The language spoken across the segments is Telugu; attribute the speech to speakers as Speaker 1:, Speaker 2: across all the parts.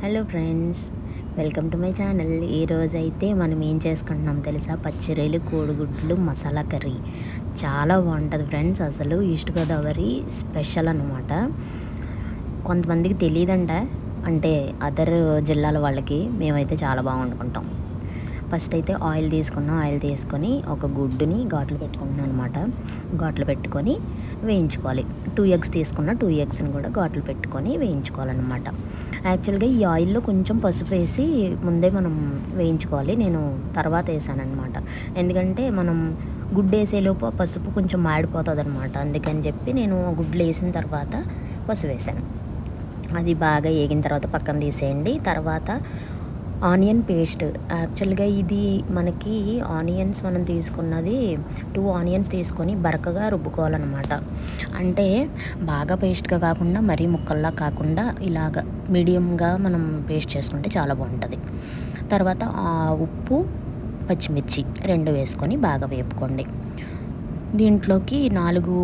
Speaker 1: Hello friends, welcome to my channel. ఈరోజు అయితే మనం ఏం చేసుకుంటున్నాం తెలుసా? పచ్చిరొయ్యలు కోడిగుడ్లు మసాలా కర్రీ. చాలా బాగుంటుంది ఫ్రెండ్స్. అసలు ఈస్ట్ గోదావరి స్పెషల్ అన్నమాట. కొంతమందికి తెలియదంట, అంటే అదర్ జిల్లాల వాళ్ళకి. మేమైతే చాలా బాగా వండుకుంటాం. ఫస్ట్ అయితే ఆయిల్ తీసుకొని ఒక గుడ్డుని ఘాట్లు పెట్టుకుంటున్నాను అనమాట. ఘాట్లు పెట్టుకొని వేయించుకోవాలి. 2 eggs తీసుకున్న 2 eggsని కూడా ఘాట్లు పెట్టుకొని వేయించుకోవాలన్నమాట. యాక్చువల్గా ఈ ఆయిల్లో కొంచెం పసుపు వేసి ముందే మనం వేయించుకోవాలి. నేను తర్వాత వేసాను అనమాట. ఎందుకంటే మనం గుడ్డు వేసేలోపు ఆ పసుపు కొంచెం మాడిపోతుంది అనమాట. అందుకని చెప్పి నేను గుడ్లు వేసిన తర్వాత పసుపు వేసాను. అది బాగా వేగిన తర్వాత పక్కన తీసేయండి. తర్వాత ఆనియన్ పేస్ట్. యాక్చువల్గా ఇది మనకి ఆనియన్స్ మనం తీసుకున్నది 2 ఆనియన్స్ తీసుకొని బరకగా రుబ్బుకోవాలన్నమాట. అంటే బాగా పేస్ట్గా కాకుండా మరీ ముక్కల్లా కాకుండా ఇలాగ మీడియంగా మనం పేస్ట్ చేసుకుంటే చాలా బాగుంటుంది. తర్వాత ఉప్పు, పచ్చిమిర్చి 2 వేసుకొని బాగా వేపుకోండి. దీంట్లోకి 4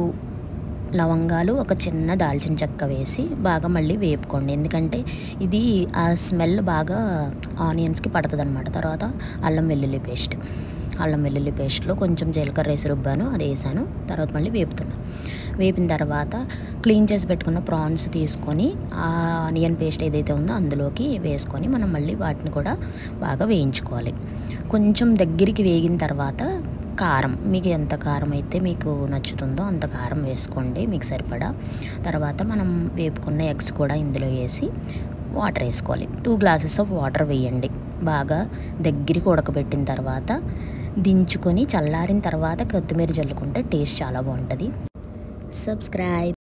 Speaker 1: లవంగాలు, ఒక చిన్న దాల్చిన చెక్క వేసి బాగా మళ్ళీ వేపుకోండి. ఎందుకంటే ఇది ఆ స్మెల్ బాగా ఆనియన్స్కి పడుతుంది అనమాట. తర్వాత అల్లం వెల్లుల్లి పేస్ట్లో కొంచెం జీలకర్ర వేసి రుబ్బాను, అది వేసాను. తర్వాత మళ్ళీ వేపిన తర్వాత క్లీన్ చేసి పెట్టుకున్న ప్రాన్స్ తీసుకొని ఆ ఆనియన్ పేస్ట్ ఏదైతే ఉందో అందులోకి వేసుకొని మనం మళ్ళీ వాటిని కూడా బాగా వేయించుకోవాలి. కొంచెం దగ్గరికి వేగిన తర్వాత కారం, మీకు ఎంత కారం అయితే మీకు నచ్చుతుందో అంత కారం వేసుకోండి, మీకు సరిపడా. తర్వాత మనం వేపుకున్న ఎగ్స్ కూడా ఇందులో వేసి వాటర్ వేసుకోవాలి. 2 glasses ఆఫ్ వాటర్ వేయండి. బాగా దగ్గరికి ఉడకబెట్టిన తర్వాత దించుకొని చల్లారిన తర్వాత కొత్తిమీర జల్లుకుంటే టేస్ట్ చాలా బాగుంటుంది. సబ్స్క్రైబ్.